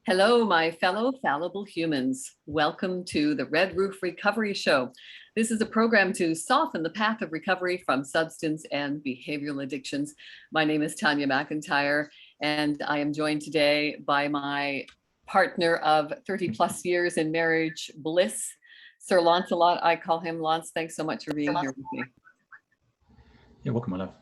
Hello, my fellow fallible humans. Welcome to the Red Roof Recovery Show. This is a program to soften the path of recovery from substance and behavioral addictions. My name is Tanya McIntyre, and I am joined today by my partner of 30 plus years in marriage bliss, Sir Lancelot. I call him Lance. Thanks so much for being here with me. You're welcome, my love.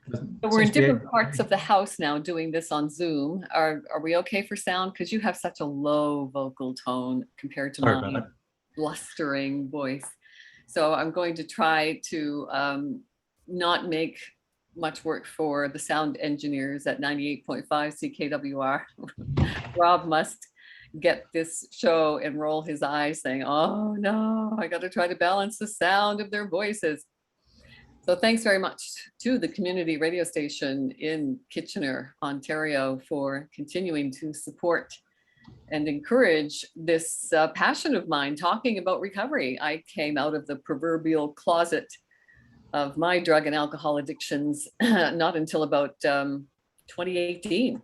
So we're in different parts of the house now doing this on Zoom. Are we okay for sound? Because you have such a low vocal tone compared to my blustering voice. So I'm going to try to not make much work for the sound engineers at 98.5 CKWR. Rob must get this show and roll his eyes saying, oh no, I got to try to balance the sound of their voices. So thanks very much to the community radio station in Kitchener, Ontario, for continuing to support and encourage this passion of mine talking about recovery. I came out of the proverbial closet of my drug and alcohol addictions not until about 2018,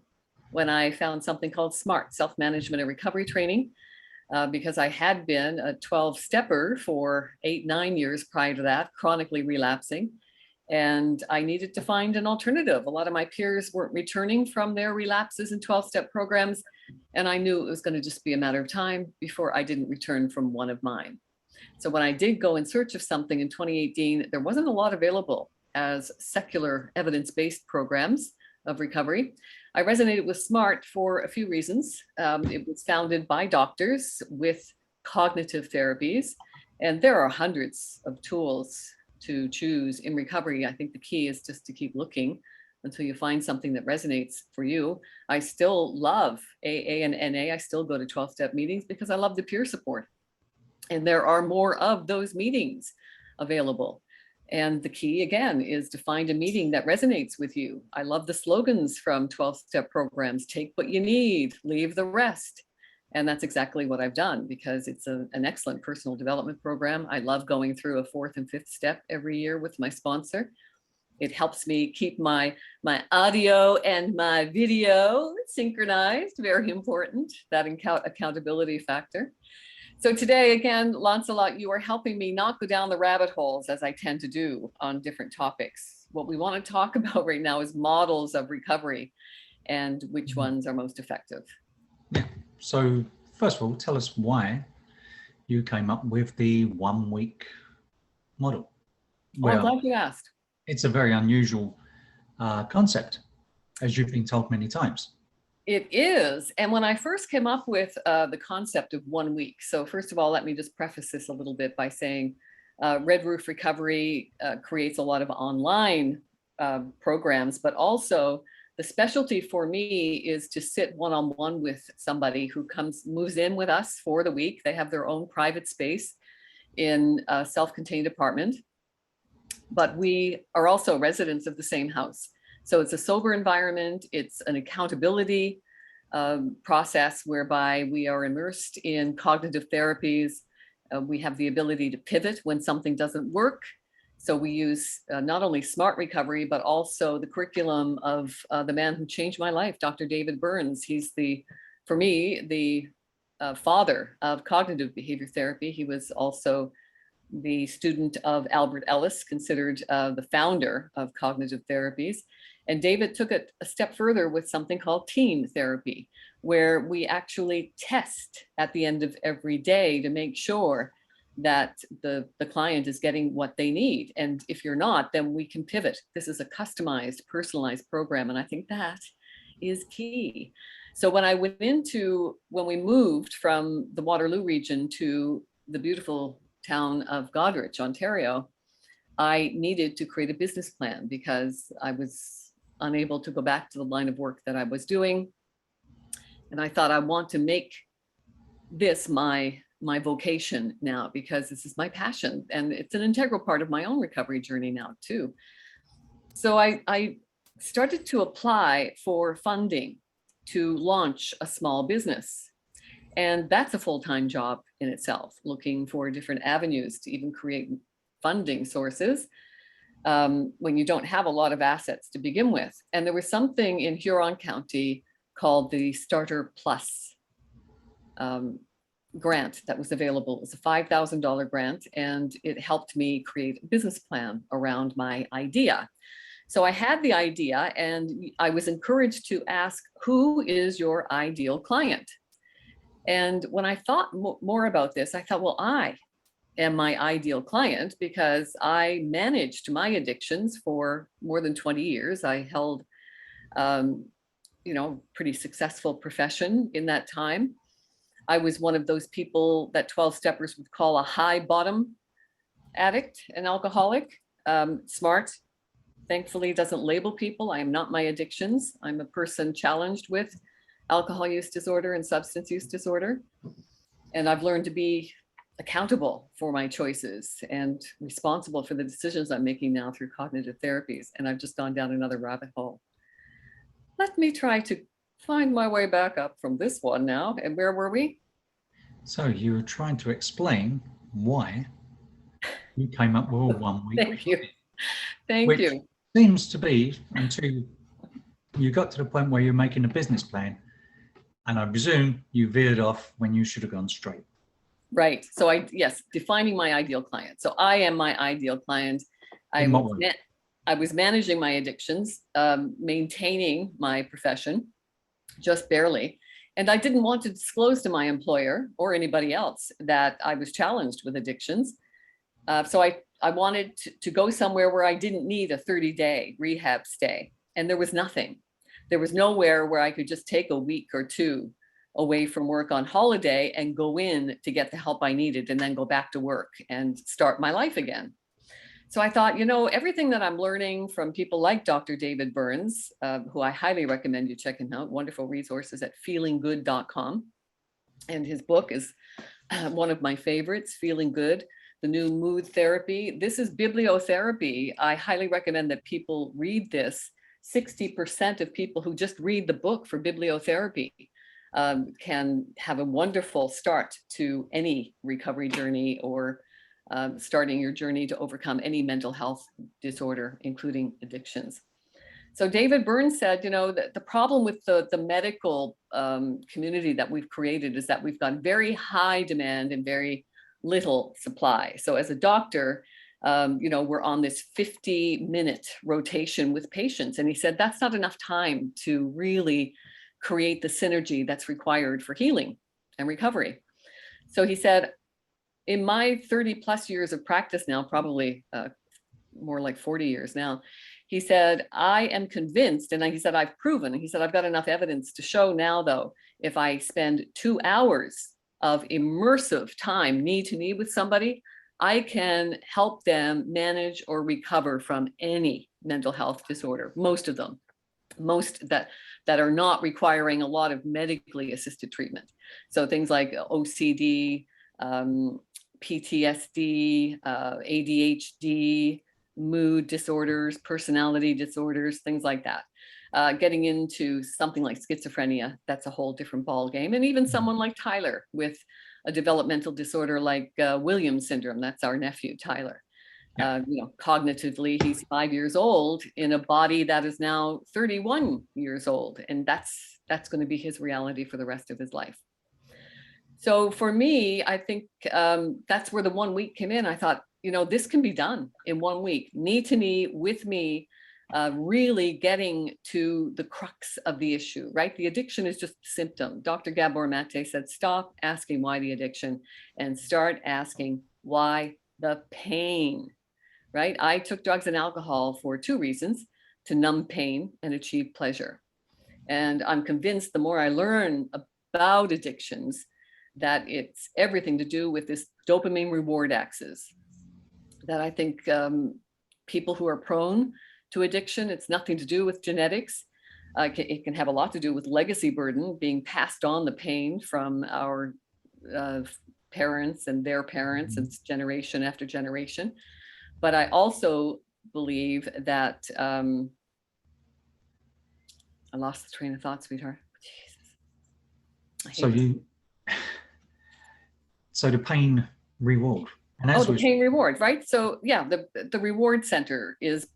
when I found something called SMART, Self-Management and Recovery Training, because I had been a 12-stepper for 8-9 years prior to that, chronically relapsing. And I needed to find an alternative. A lot of my peers weren't returning from their relapses in 12-step programs. And I knew it was going to just be a matter of time before I didn't return from one of mine. So when I did go in search of something in 2018, there wasn't a lot available as secular evidence-based programs of recovery. I resonated with SMART for a few reasons. It was founded by doctors with cognitive therapies, and there are hundreds of tools to choose in recovery. I think the key is just to keep looking until you find something that resonates for you. I still love AA and NA. I still go to 12-step meetings because I love the peer support. And there are more of those meetings available. And the key, again, is to find a meeting that resonates with you. I love the slogans from 12-step programs: take what you need, leave the rest. And that's exactly what I've done, because it's an excellent personal development program. I love going through a 4th and 5th step every year with my sponsor. It helps me keep my audio and my video synchronized, very important, that accountability factor. So today, again, Lancelot, you are helping me not go down the rabbit holes as I tend to do on different topics. What we want to talk about right now is models of recovery and which ones are most effective. Yeah. So first of all, tell us why you came up with the 1-week model. Well, I'm glad you asked. It's a very unusual concept, as you've been told many times. It is. And when I first came up with the concept of 1 week, so first of all, let me just preface this a little bit by saying Red Roof Recovery creates a lot of online programs, but also the specialty for me is to sit one-on-one with somebody who moves in with us for the week. They have their own private space in a self-contained apartment, but we are also residents of the same house. So it's a sober environment. It's an accountability process whereby we are immersed in cognitive therapies. We have the ability to pivot when something doesn't work. So we use not only SMART recovery, but also the curriculum of the man who changed my life, Dr. David Burns. He's for me, the father of cognitive behavior therapy. He was also the student of Albert Ellis, considered the founder of cognitive therapies. And David took it a step further with something called team therapy, where we actually test at the end of every day to make sure that the client is getting what they need. And if you're not, then we can pivot. This is a customized, personalized program. And I think that is key. So when we moved from the Waterloo region to the beautiful town of Goderich, Ontario, I needed to create a business plan because I was unable to go back to the line of work that I was doing. And I thought, I want to make this my vocation now, because this is my passion and it's an integral part of my own recovery journey now too. So I started to apply for funding to launch a small business. And that's a full-time job in itself, looking for different avenues to even create funding sources when you don't have a lot of assets to begin with. And there was something in Huron County called the Starter Plus grant that was available. It was a $5,000 grant, and it helped me create a business plan around my idea. So I had the idea, and I was encouraged to ask, who is your ideal client? And when I thought more about this, I thought, well, I am my ideal client because I managed my addictions for more than 20 years. I held, pretty successful profession in that time. I was one of those people that 12 steppers would call a high bottom addict, an alcoholic. Smart, thankfully, doesn't label people. I am not my addictions. I'm a person challenged with alcohol use disorder and substance use disorder. And I've learned to be accountable for my choices and responsible for the decisions I'm making now through cognitive therapies. And I've just gone down another rabbit hole. Let me try to find my way back up from this one now. And where were we? So you were trying to explain why you came up with a 1 week. Thank you. Thank you. Seems to be until you got to the point where you're making a business plan. And I presume you veered off when you should have gone straight. Right. So defining my ideal client. So I am my ideal client. I was managing my addictions, maintaining my profession, just barely. And I didn't want to disclose to my employer or anybody else that I was challenged with addictions. So I wanted to go somewhere where I didn't need a 30-day rehab stay. And there was nothing. There was nowhere where I could just take a week or two away from work on holiday and go in to get the help I needed and then go back to work and start my life again. So I thought, everything that I'm learning from people like Dr. David Burns, who I highly recommend you checking out, wonderful resources at feelinggood.com. And his book is one of my favorites, Feeling Good, the New Mood Therapy. This is bibliotherapy. I highly recommend that people read this. 60% of people who just read the book for bibliotherapy can have a wonderful start to any recovery journey or starting your journey to overcome any mental health disorder, including addictions. So David Burns said, that the problem with the medical community that we've created is that we've got very high demand and very little supply. So as a doctor, we're on this 50-minute rotation with patients. And he said, that's not enough time to really create the synergy that's required for healing and recovery. So he said, in my 30 plus years of practice now, probably more like 40 years now, he said, I am convinced, and he said, I've proven, and he said, I've got enough evidence to show now, though, if I spend 2 hours of immersive time knee to knee with somebody, I can help them manage or recover from any mental health disorder, most of them, most that are not requiring a lot of medically assisted treatment. So things like OCD, PTSD, ADHD, mood disorders, personality disorders, things like that. Getting into something like schizophrenia, that's a whole different ball game. And even someone like Tyler with a developmental disorder like Williams syndrome, that's our nephew, Tyler. Cognitively, he's 5 years old in a body that is now 31 years old. And that's going to be his reality for the rest of his life. So for me, I think that's where the 1 week came in. I thought, this can be done in 1 week, knee to knee with me, really getting to the crux of the issue, right? The addiction is just a symptom. Dr. Gabor Mate said, stop asking why the addiction and start asking why the pain, right? I took drugs and alcohol for 2 reasons: to numb pain and achieve pleasure. And I'm convinced the more I learn about addictions, that it's everything to do with this dopamine reward axis. That I think people who are prone to addiction, it's nothing to do with genetics. It can have a lot to do with legacy burden, being passed on the pain from our parents and their parents, and generation after generation. But I also believe that, I lost the train of thought, sweetheart. Jesus. So the pain reward. And the pain reward, right? So yeah, the reward center is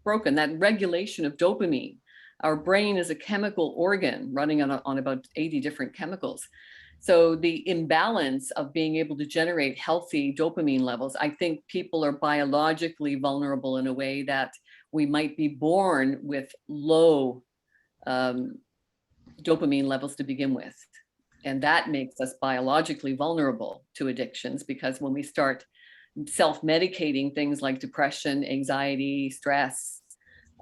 broken. That regulation of dopamine Our brain is a chemical organ running on about 80 different chemicals. So the imbalance of being able to generate healthy dopamine levels, I think people are biologically vulnerable in a way that we might be born with low dopamine levels to begin with. And that makes us biologically vulnerable to addictions, because when we start self-medicating things like depression, anxiety, stress,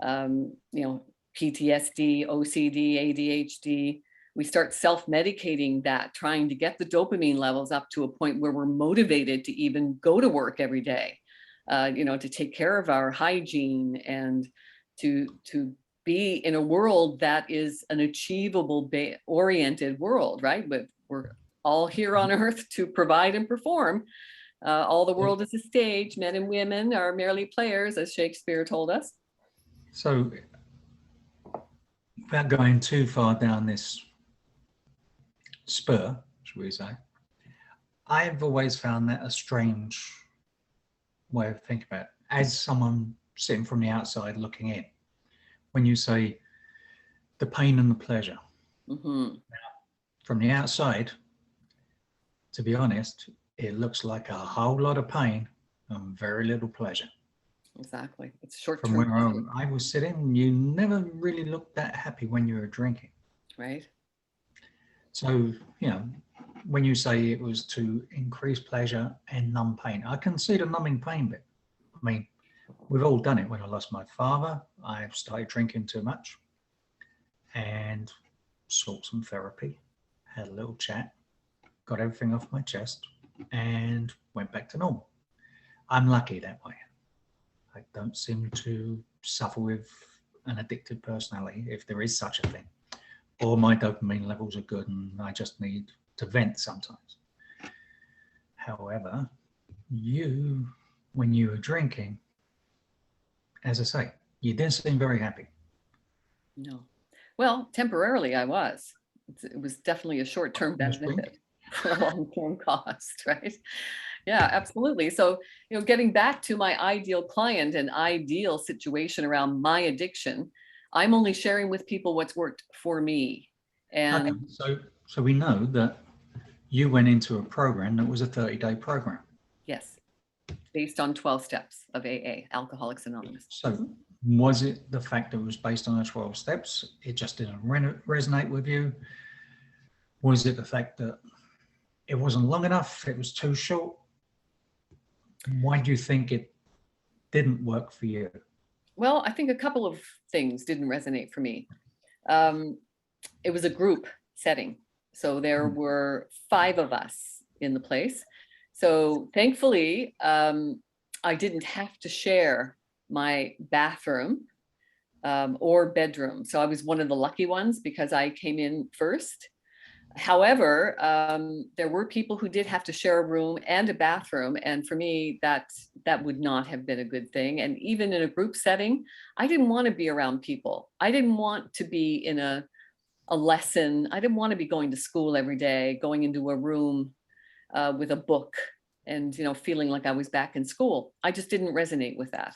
PTSD, OCD, ADHD, we start self-medicating that, trying to get the dopamine levels up to a point where we're motivated to even go to work every day, to take care of our hygiene and to be in a world that is an achievable oriented world, right? But we're all here on earth to provide and perform. All the world is a stage. Men and women are merely players, as Shakespeare told us. So, without going too far down this spur, should we say, I've always found that a strange way of thinking about it, as someone sitting from the outside looking in. When you say the pain and the pleasure, now, from the outside, to be honest, it looks like a whole lot of pain and very little pleasure. Exactly. It's short From term. where I was sitting, you never really looked that happy when you were drinking. Right. So, when you say it was to increase pleasure and numb pain, I can see the numbing pain bit. I mean, we've all done it. When I lost my father, I started drinking too much and sought some therapy, had a little chat, got everything off my chest and went back to normal. I'm lucky that way. I don't seem to suffer with an addicted personality, if there is such a thing. Or my dopamine levels are good and I just need to vent sometimes. However, when you were drinking, as I say, you didn't seem very happy. No. Well, temporarily I was. It was definitely a short-term benefit for a long-term cost, right? Yeah, absolutely. So, getting back to my ideal client and ideal situation around my addiction, I'm only sharing with people what's worked for me. And okay, so we know that you went into a program that was a 30-day program. Yes, based on 12 steps of AA, Alcoholics Anonymous. So was it the fact that it was based on the 12 steps? It just didn't resonate with you? Was it the fact that it wasn't long enough? It was too short? Why do you think it didn't work for you? Well, I think a couple of things didn't resonate for me. It was a group setting. So there were 5 of us in the place. So thankfully, I didn't have to share my bathroom or bedroom. So I was one of the lucky ones because I came in first. However, there were people who did have to share a room and a bathroom. And for me, that would not have been a good thing. And even in a group setting, I didn't want to be around people. I didn't want to be in a lesson. I didn't want to be going to school every day, going into a room with a book and, feeling like I was back in school. I just didn't resonate with that.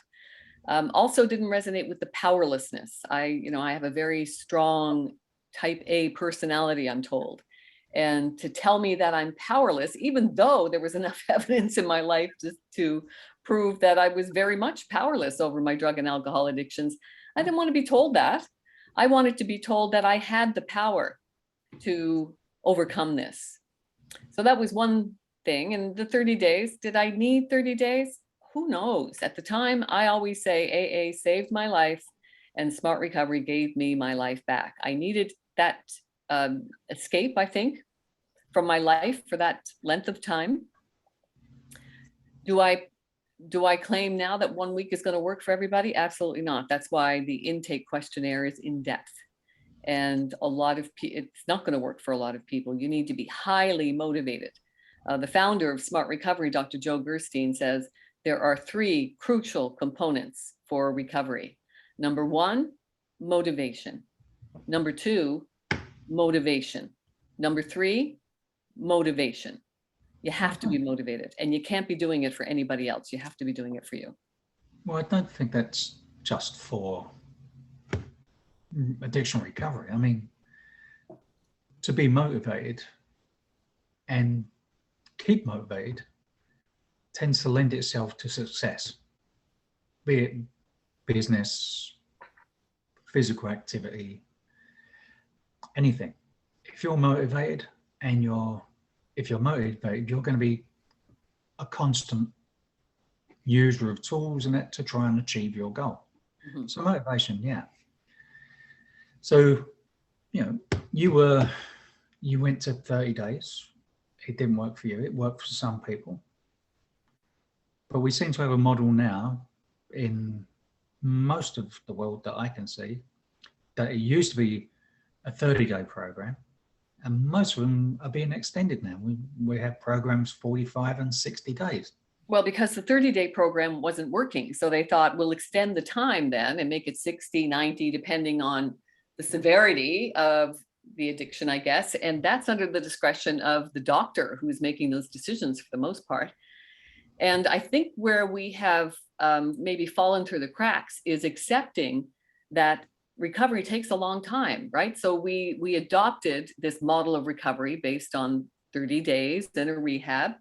Also didn't resonate with the powerlessness. I have a very strong type A personality, I'm told. And to tell me that I'm powerless, even though there was enough evidence in my life to prove that I was very much powerless over my drug and alcohol addictions, I didn't want to be told that. I wanted to be told that I had the power to overcome this. So that was one thing. And the 30 days, did I need 30 days? Who knows? At the time, I always say AA saved my life and Smart Recovery gave me my life back. I needed that escape, I think, from my life for that length of time. Do I claim now that 1 week is going to work for everybody? Absolutely not. That's why the intake questionnaire is in depth. And it's not going to work for a lot of people. You need to be highly motivated. The founder of Smart Recovery, Dr. Joe Gerstein, says there are 3 crucial components for recovery. Number 1, motivation. Number 2, motivation. Number 3, motivation. You have to be motivated, and you can't be doing it for anybody else. You have to be doing it for you. Well, I don't think that's just for addiction recovery. I mean, to be motivated and keep motivated tends to lend itself to success, be it business, physical activity, anything. If you're motivated and if you're motivated, you're going to be a constant user of tools and that to try and achieve your goal. Mm-hmm. So motivation, yeah. So, you know, you went to 30 days. It didn't work for you. It worked for some people. But we seem to have a model now in most of the world that I can see that it used to be a 30-day program, and most of them are being extended now. We have programs 45 and 60 days. Well, because the 30-day program wasn't working. So they thought, we'll extend the time then and make it 60, 90, depending on the severity of the addiction, I guess. And that's under the discretion of the doctor who's making those decisions for the most part. And I think where we have maybe fallen through the cracks is accepting that recovery takes a long time, right? So we adopted this model of recovery based on 30 days in a rehab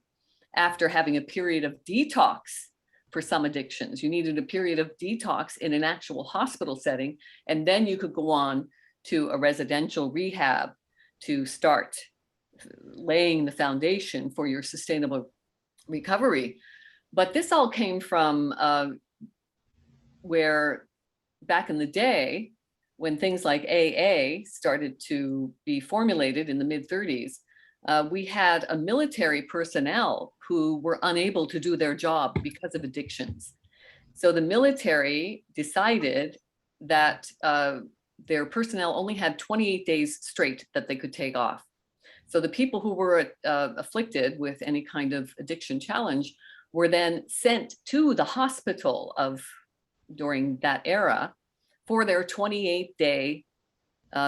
after having a period of detox for some addictions. You needed a period of detox in an actual hospital setting, and then you could go on to a residential rehab to start laying the foundation for your sustainable recovery. But this all came from where back in the day, when things like AA started to be formulated in the mid-30s, we had a military personnel who were unable to do their job because of addictions. So the military decided that their personnel only had 28 days straight that they could take off. So the people who were afflicted with any kind of addiction challenge were then sent to the hospital during that era for their 28-day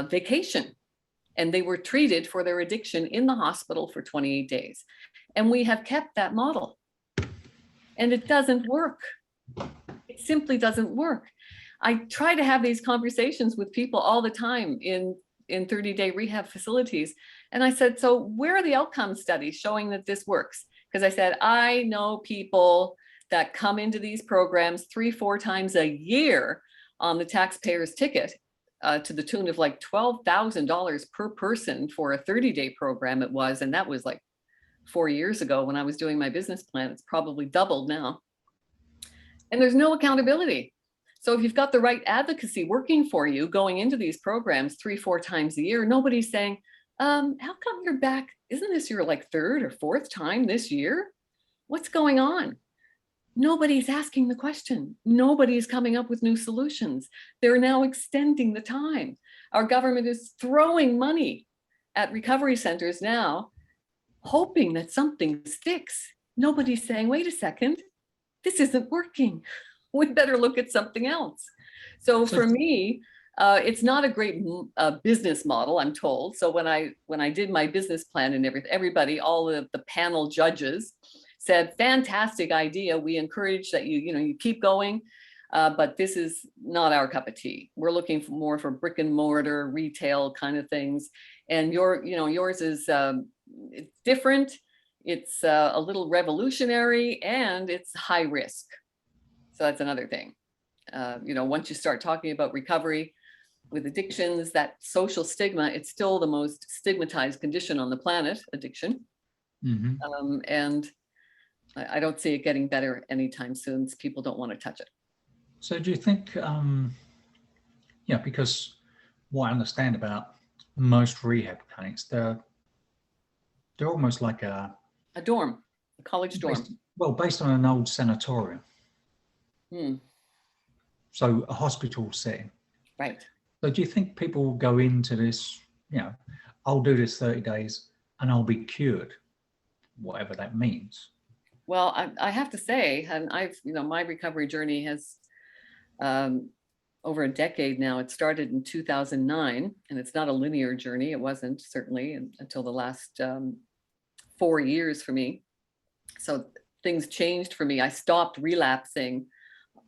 vacation. And they were treated for their addiction in the hospital for 28 days. And we have kept that model. And it doesn't work. It simply doesn't work. I try to have these conversations with people all the time in 30-day rehab facilities. And I said, so where are the outcome studies showing that this works? Because I said, I know people that come into these programs 3-4 times a year on the taxpayer's ticket to the tune of like $12,000 per person for a 30-day program it was. And that was like 4 years ago when I was doing my business plan. It's probably doubled now. And there's no accountability. So if you've got the right advocacy working for you going into these programs 3-4 times a year, nobody's saying, how come you're back? Isn't this your like 3rd or 4th time this year? What's going on? Nobody's asking the question. Nobody's coming up with new solutions. They're now extending the time. Our government is throwing money at recovery centers now, hoping that something sticks. Nobody's saying, wait a second, this isn't working. We better look at something else. So for me, it's not a great business model, I'm told. So when I did my business plan and everybody, all of the panel judges said, fantastic idea. We encourage that you keep going, but this is not our cup of tea. We're looking for more for brick and mortar retail kind of things. And yours is it's different. It's a little revolutionary and it's high risk. So that's another thing. Once you start talking about recovery with addictions, that social stigma, it's still the most stigmatized condition on the planet, addiction. Mm-hmm. And I don't see it getting better anytime soon. People don't want to touch it. So do you think, because what I understand about most rehab clinics, they're almost like a dorm, a college dorm. Based on an old sanatorium. Hmm. So a hospital setting. Right. So do you think people will go into this, I'll do this 30 days and I'll be cured, whatever that means? Well, I have to say, and my recovery journey has over a decade now. It started in 2009, and it's not a linear journey. It wasn't certainly until the last 4 years for me. So things changed for me. I stopped relapsing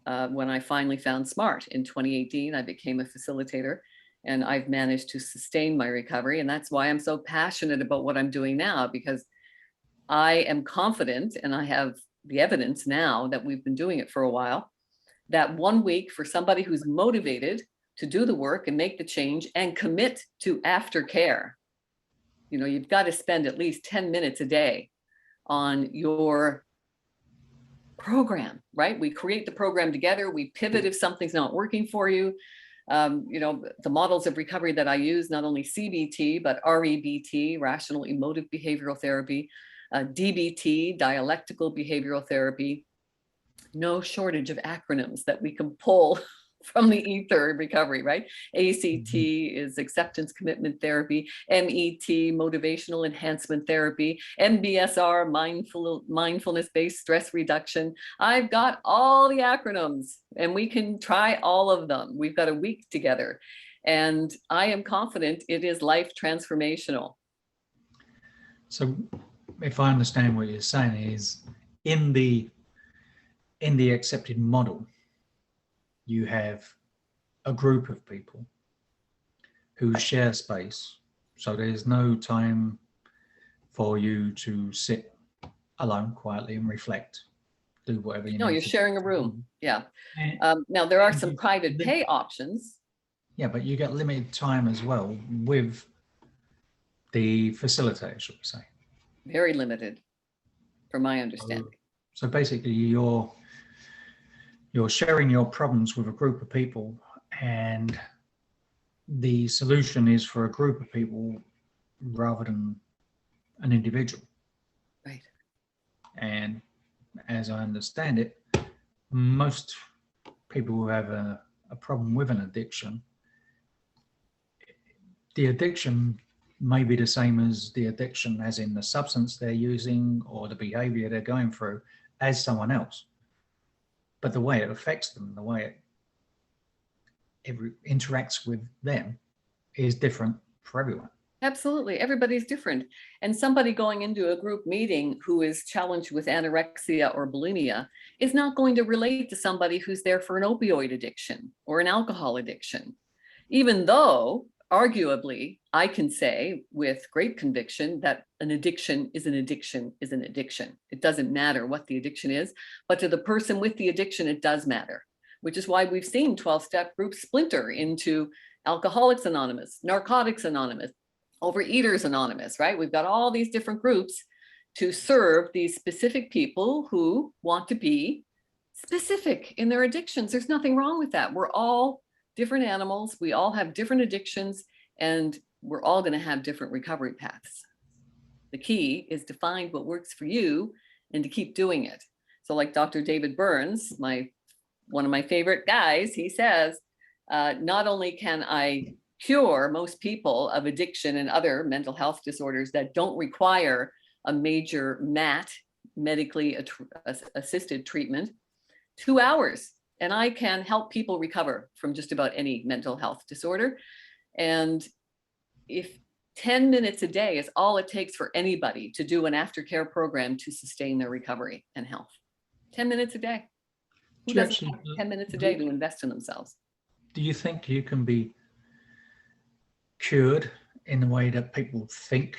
when I finally found SMART in 2018. I became a facilitator, And I've managed to sustain my recovery. And that's why I'm so passionate about what I'm doing now, because I am confident, and I have the evidence now that we've been doing it for a while, that 1 week for somebody who's motivated to do the work and make the change and commit to aftercare, you know, you've got to spend at least 10 minutes a day on your program, right? We create the program together. We pivot if something's not working for you. You know, the models of recovery that I use, not only CBT, but REBT, rational emotive behavioral therapy, DBT, dialectical behavioral therapy, no shortage of acronyms that we can pull from the ether recovery, right? ACT is acceptance commitment therapy, MET, motivational enhancement therapy, MBSR, mindfulness-based stress reduction. I've got all the acronyms and we can try all of them. We've got a week together and I am confident it is life transformational. So if I understand what you're saying is in the accepted model, you have a group of people who share space. So there's no time for you to sit alone quietly and reflect, do whatever you need. No, you're sharing a room. Yeah. Now there are some private pay options. Yeah, but you get limited time as well with the facilitator, should we say. Very limited, from my understanding. So basically you're sharing your problems with a group of people, and the solution is for a group of people rather than an individual. Right. And as I understand it, most people who have a problem with an addiction, the addiction may be the same as the addiction as in the substance they're using or the behavior they're going through as someone else. But the way it affects them, the way it interacts with them is different for everyone. Absolutely. Everybody's different. And somebody going into a group meeting who is challenged with anorexia or bulimia is not going to relate to somebody who's there for an opioid addiction or an alcohol addiction. Even though, arguably, I can say with great conviction that an addiction is an addiction is an addiction. It doesn't matter what the addiction is, but to the person with the addiction, it does matter, which is why we've seen 12-step groups splinter into Alcoholics Anonymous, Narcotics Anonymous, Overeaters Anonymous, right? We've got all these different groups to serve these specific people who want to be specific in their addictions. There's nothing wrong with that. We're all different animals. We all have different addictions, and we're all going to have different recovery paths. The key is to find what works for you and to keep doing it. So like Dr. David Burns, one of my favorite guys, he says, not only can I cure most people of addiction and other mental health disorders that don't require a major MAT, medically assisted treatment, 2 hours. And I can help people recover from just about any mental health disorder. And if 10 minutes a day is all it takes for anybody to do an aftercare program to sustain their recovery and health, 10 minutes a day. Who doesn't have 10 minutes a day to invest in themselves? Do you think you can be cured in the way that people think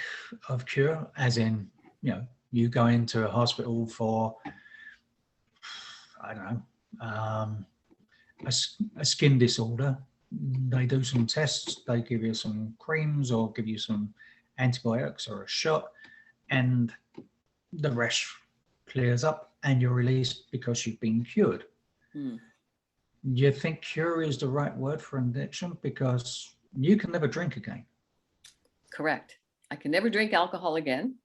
of cure, as in, you know, you go into a hospital for, I don't know, a skin disorder, they do some tests, they give you some creams or give you some antibiotics or a shot, and the rash clears up and you're released because you've been cured. Do you think cure is the right word for addiction? Because you can never drink again. Correct. I can never drink alcohol again.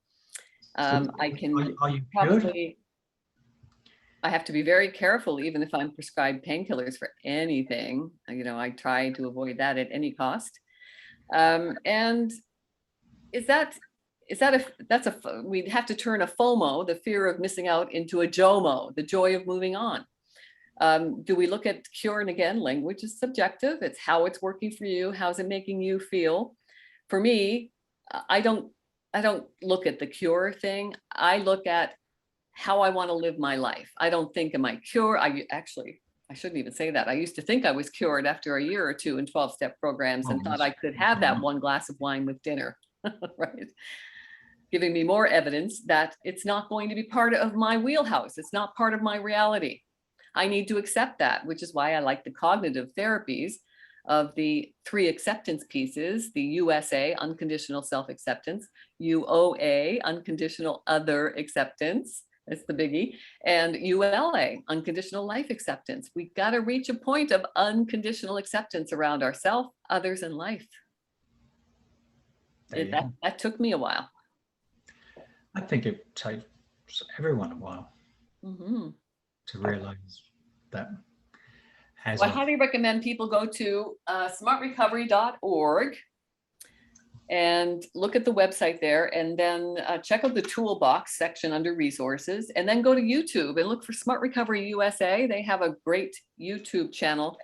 I can are you probably, I have to be very careful, even if I'm prescribed painkillers for anything. You know, I try to avoid that at any cost. And we'd have to turn a FOMO, the fear of missing out, into a JOMO, the joy of moving on. Do we look at cure? And again, language is subjective. It's how it's working for you. How's it making you feel? For me, I don't look at the cure thing. I look at how I want to live my life. I don't think, am I cured? I shouldn't even say that. I used to think I was cured after a year or two in 12-step programs and thought I could have that one glass of wine with dinner, right? Giving me more evidence that it's not going to be part of my wheelhouse. It's not part of my reality. I need to accept that, which is why I like the cognitive therapies of the 3 acceptance pieces, the USA, unconditional self-acceptance, UOA, unconditional other acceptance, that's the biggie, and ULA, unconditional life acceptance. We've got to reach a point of unconditional acceptance around ourselves, others, and life. That took me a while. I think it takes everyone a while to realize that. So I highly recommend people go to smartrecovery.org and look at the website there, and then check out the toolbox section under resources, and then go to YouTube and look for Smart Recovery USA. They have a great YouTube channel,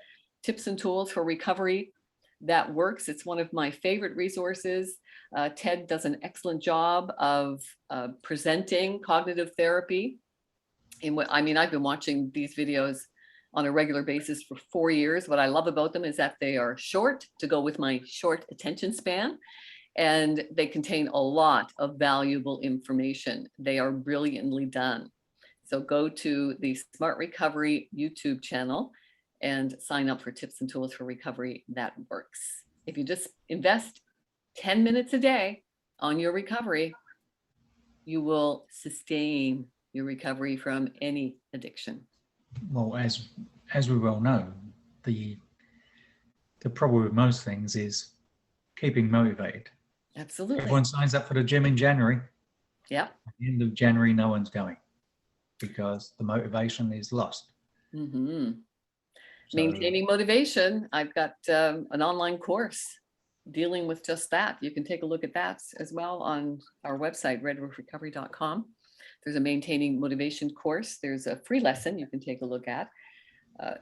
Tips and Tools for Recovery That Works. It's one of my favorite resources. Ted does an excellent job of presenting cognitive therapy. I've been watching these videos on a regular basis for 4 years. What I love about them is that they are short, to go with my short attention span, and they contain a lot of valuable information. They are brilliantly done. So go to the Smart Recovery YouTube channel and sign up for Tips and Tools for Recovery That Works. If you just invest 10 minutes a day on your recovery, you will sustain your recovery from any addiction. Well, as we well know, the problem with most things is keeping motivated. Absolutely. Everyone signs up for the gym in January. Yeah. At the end of January, no one's going because the motivation is lost. So, maintaining motivation. I've got an online course dealing with just that. You can take a look at that as well on our website, redroofrecovery.com. There's a maintaining motivation course. There's a free lesson you can take a look at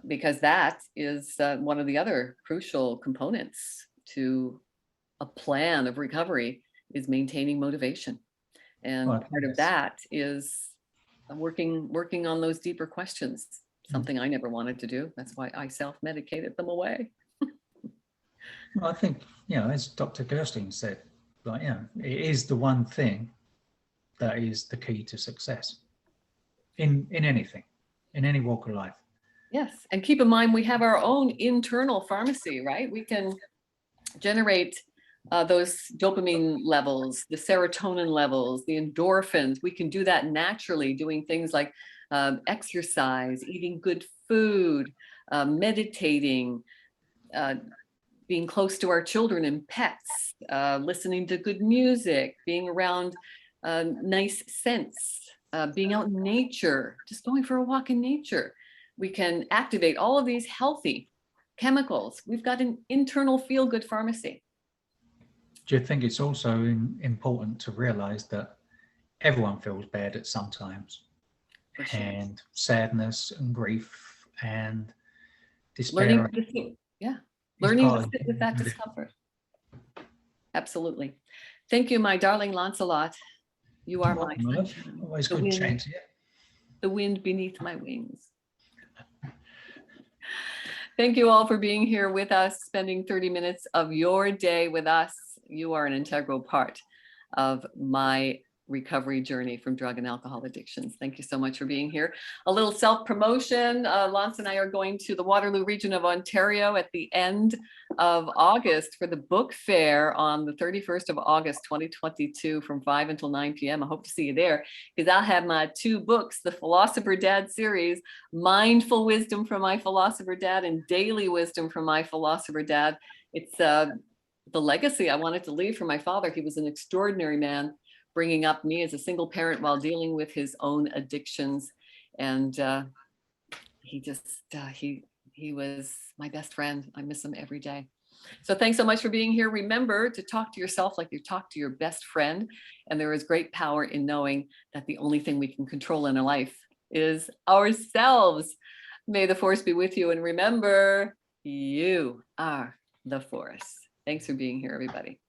because that is one of the other crucial components to a plan of recovery, is maintaining motivation. And part of that is working on those deeper questions, something I never wanted to do. That's why I self-medicated them away. Well, I think, as Dr. Gerstein said, it is the one thing that is the key to success in anything, in any walk of life. Yes, and keep in mind, we have our own internal pharmacy, right? We can generate those dopamine levels, the serotonin levels, the endorphins. We can do that naturally, doing things like exercise, eating good food, meditating, being close to our children and pets, listening to good music, being around nice scents, being out in nature, just going for a walk in nature. We can activate all of these healthy chemicals. We've got an internal feel-good pharmacy. Do you think it's also important to realize that everyone feels bad at some times, and sadness and grief and despair? Learning to sit with that discomfort. Absolutely. Thank you, my darling Lancelot. You are my sunshine. Always good chatting to you. The wind beneath my wings. Thank you all for being here with us, spending 30 minutes of your day with us. You are an integral part of my recovery journey from drug and alcohol addictions. Thank you so much for being here. A little self-promotion. Lance and I are going to the Waterloo region of Ontario at the end of August for the book fair on the 31st of August, 2022 from 5 until 9 p.m. I hope to see you there because I'll have my 2 books, the Philosopher Dad series, Mindful Wisdom from My Philosopher Dad and Daily Wisdom from My Philosopher Dad. It's the legacy I wanted to leave for my father. He was an extraordinary man, bringing up me as a single parent while dealing with his own addictions. And he was my best friend. I miss him every day. So thanks so much for being here. Remember to talk to yourself like you talk to your best friend. And there is great power in knowing that the only thing we can control in our life is ourselves. May the force be with you. And remember, you are the force. Thanks for being here, everybody.